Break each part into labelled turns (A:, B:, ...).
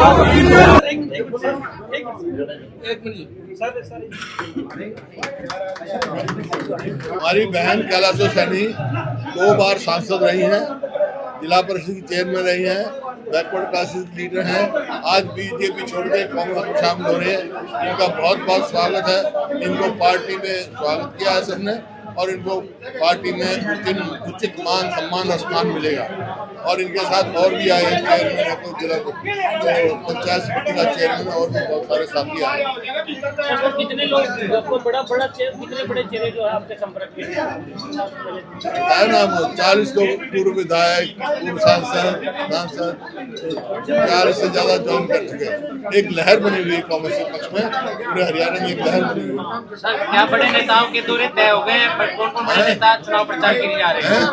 A: हमारी बहन कैलाशो सैनी 2 बार सांसद रही हैं, जिला परिषद की चेयरमैन रही हैं, बैकवर्ड क्लासेस लीडर हैं। आज बीजेपी छोड़ के कांग्रेस में शामिल हो रहे हैं। इनका बहुत बहुत स्वागत है। इनको पार्टी में स्वागत किया है सबने और इनको पार्टी में उचित मान सम्मान और स्थान मिलेगा। और इनके साथ और भी आए चेयरमैन है, तो जिला पंचायत समिति का चेयरमैन और भी बहुत सारे साथी आए।
B: कितने लोग आपको कितने बड़े चेहरे जो है आपके संपर्क में
A: है ना? 40 लोग पूर्व विधायक, पूर्व सांसद 40 से ज्यादा ज्वाइन कर चुके हैं। एक लहर बनी हुई है कांग्रेस के पक्ष में, पूरे हरियाणा में एक लहर बनी हुई है।
B: सर, क्या बड़े नेताओं के दौरे तय हो गए हैं? कौन कौन बड़े नेता चुनाव प्रचार के लिए आ रहे हैं?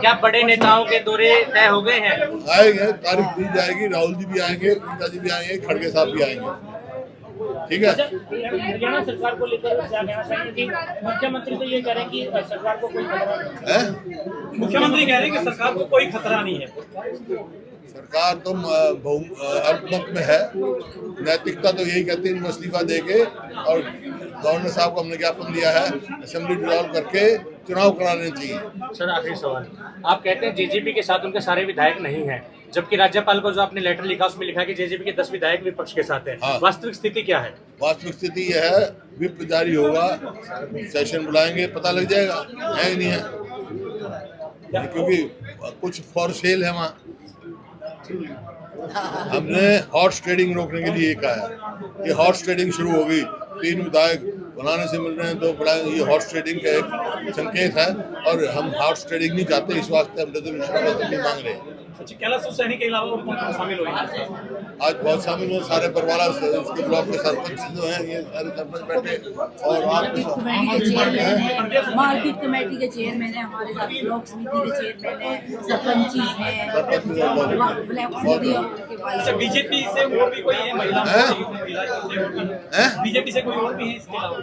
B: क्या बड़े नेताओं के दौरे तय हो गए हैं?
A: आएंगे, तारीख दी जाएगी। राहुल जी भी आएंगे, प्रियंका जी भी आएंगे, खड़गे साहब भी आएंगे। ठीक है।
B: हरियाणा सरकार को लेकर क्या कहना चाहिए कि मुख्यमंत्री तो ये कह रहे हैं कि सरकार को कोई खतरा नहीं है।
C: मुख्यमंत्री कह रहे हैं कि सरकार को कोई खतरा नहीं है।
A: सरकार तो अल्पमत में है। नैतिकता तो यही कहती है इनको इस्तीफा देके, और गवर्नर साहब को हमने ज्ञापन दिया है, असेंबली डिसॉल्व करके चुनाव कराने चाहिए।
B: सर, आखिरी सवाल, आप कहते हैं जेजेपी के साथ उनके सारे विधायक नहीं हैं, जबकि राज्यपाल को जो आपने लेटर लिखा उसमें लिखा कि जेजेपी के 10 विधायक विपक्ष के साथ हैं।
A: हाँ।
B: वास्तविक स्थिति क्या है?
A: वास्तविक स्थिति यह है, विप जारी होगा, सेशन बुलाएंगे, पता लग जाएगा है कि नहीं है, क्योंकि कुछ फॉर सेल है वहाँ। हमने हॉर्स ट्रेडिंग रोकने के लिए कहा है। ये हॉर्स ट्रेडिंग शुरू हो गई, 3 विधायक बनाने से मिल रहे हैं, 2 बढ़ाए। ये हॉर्स ट्रेडिंग का एक संकेत है और हम हॉर्स ट्रेडिंग नहीं चाहते। इस वास्ते हम रेजोल्यूशन मांग रहे हैं।
C: अच्छा, कैलाश सैनी के अलावा और कौन शामिल हुए?
A: आज बहुत शामिल हुए, सारे परिवार, उसके ब्लॉक के सरपंच जो हैं, ये सारे सरपंच बैठे, और
D: मार्केट कमेटी के चेयरमैन है, हमारे साथ ब्लॉक समिति के चेयरमैन है, सरपंच हैं।
C: अच्छा, बीजेपी से और भी कोई है महिला? बीजेपी से कोई और भी है इसके अलावा?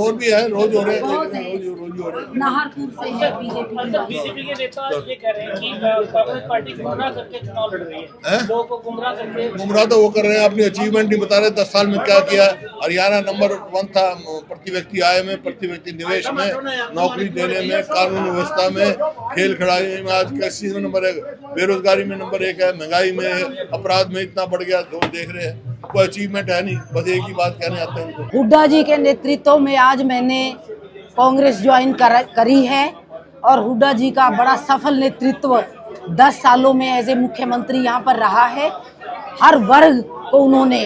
A: और भी है, रोज हो रहे हैं, रोज हो रहे हैं।
D: नाहरपुर से है
B: बीजेपी के नेता ये कह रहे हैं कि कांग्रेस पार्टी गुमराह करके चुनाव लड़ रही है, लोगों को गुमराह करके।
A: गुमराह तो वो कर रहे हैं, अपनी अचीवमेंट नहीं बता रहे। 10 साल में क्या किया। हरियाणा नंबर 1 था प्रति व्यक्ति आय में, प्रति व्यक्ति निवेश में, नौकरी देने में, कानून व्यवस्था में, खेल खिलाड़ी में। आज कृषि में नंबर 1, बेरोजगारी में नंबर 1 है, महंगाई में, अपराध में इतना बढ़ गया, तो देख रहे हैं। कोई अचीवमेंट है नहीं, बस एक ही बात कहने आते हैं उनको।
D: हुड्डा जी के नेतृत्व में आज मैंने कांग्रेस ज्वाइन करी है और हुड्डा जी का बड़ा सफल नेतृत्व 10 सालों में एज ए मुख्यमंत्री यहाँ पर रहा है। हर वर्ग को उन्होंने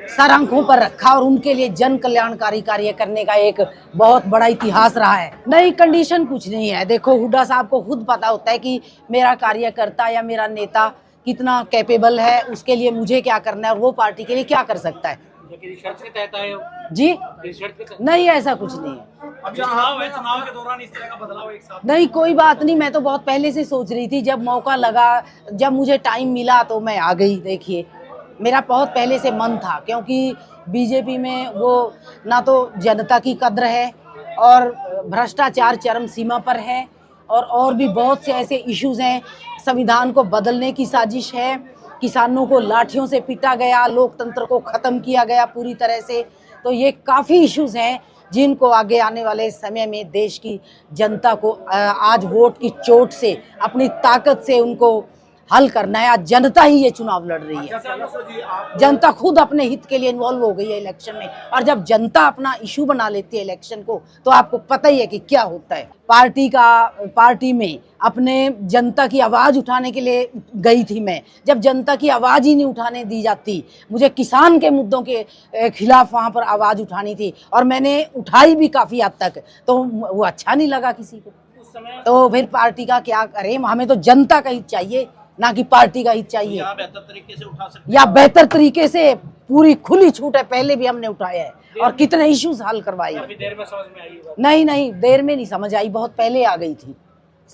D: सर आंखों पर रखा और उनके लिए जन कल्याणकारी कार्य करने का एक बहुत बड़ा इतिहास रहा है। नई कंडीशन कुछ नहीं है। देखो, हुड्डा साहब को खुद पता होता है कि मेरा कार्यकर्ता या मेरा नेता कितना कैपेबल है, उसके लिए मुझे क्या करना है और वो पार्टी के लिए क्या कर सकता है। जी नहीं, ऐसा कुछ नहीं है।
C: अब चुनाव है, चुनाव के दौरान इस तरह का बदलाव एक साथ
D: नहीं, कोई बात नहीं। मैं तो बहुत पहले से सोच रही थी, जब मौका लगा, जब मुझे टाइम मिला तो मैं आ गई। देखिए, मेरा बहुत पहले से मन था, क्योंकि बीजेपी में वो ना तो जनता की कद्र है और भ्रष्टाचार चरम सीमा पर है, और भी बहुत से ऐसे इश्यूज हैं। संविधान को बदलने की साजिश है, किसानों को लाठियों से पीटा गया, लोकतंत्र को ख़त्म किया गया पूरी तरह से। तो ये काफ़ी इश्यूज हैं जिनको आगे आने वाले समय में देश की जनता को आज वोट की चोट से, अपनी ताकत से उनको हल करना है। आज जनता ही ये चुनाव लड़ रही है। जनता खुद अपने हित के लिए इन्वॉल्व हो गई है इलेक्शन में, और जब जनता अपना इशू बना लेती है इलेक्शन को, तो आपको पता ही है कि क्या होता है। पार्टी में अपने जनता की आवाज़ उठाने के लिए गई थी मैं। जब जनता की आवाज़ ही नहीं उठाने दी जाती, मुझे किसान के मुद्दों के खिलाफ वहाँ पर आवाज़ उठानी थी, और मैंने उठाई भी काफ़ी हद तक, तो वो अच्छा नहीं लगा किसी को। तो फिर पार्टी का क्या करें? हमें तो जनता का हित चाहिए, ना कि पार्टी का हित चाहिए।
C: बेहतर तरीके से उठा सकते,
D: या बेहतर तरीके से पूरी खुली छूट है, पहले भी हमने उठाया है और कितने इश्यूज हल करवाए।
B: देर में समझ में आई?
D: नहीं, देर में नहीं समझ आई, बहुत पहले आ गई थी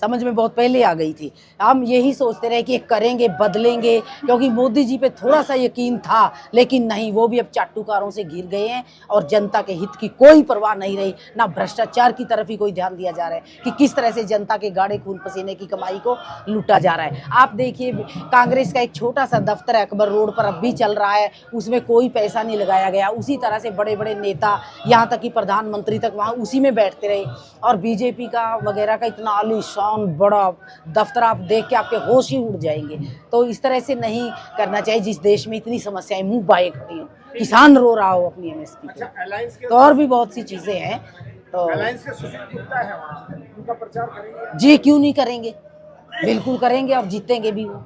D: समझ में बहुत पहले आ गई थी। हम यही सोचते रहे कि करेंगे, बदलेंगे, क्योंकि मोदी जी पे थोड़ा सा यकीन था, लेकिन नहीं, वो भी अब चाटुकारों से घिर गए हैं और जनता के हित की कोई परवाह नहीं रही। ना भ्रष्टाचार की तरफ ही कोई ध्यान दिया जा रहा है कि किस तरह से जनता के गाढ़े खून पसीने की कमाई को लूटा जा रहा है। आप देखिए, कांग्रेस का एक छोटा सा दफ्तर है अकबर रोड पर, अब भी चल रहा है, उसमें कोई पैसा नहीं लगाया गया। उसी तरह से बड़े बड़े नेता, यहाँ तक कि प्रधानमंत्री तक वहाँ उसी में बैठते रहे। और बीजेपी का वगैरह का इतना आलीशान बड़ा दफ्तर आप देख के आपके होश ही उड़ जाएंगे। तो इस तरह से नहीं करना चाहिए। जिस देश में इतनी समस्याएं मुंह बाए खड़ी हो, किसान रो रहा हो अपनी एमएसपी पे, तो और भी बहुत सी चीजें हैं। तो जी, क्यों नहीं करेंगे, बिल्कुल करेंगे, अब जीतेंगे भी वो।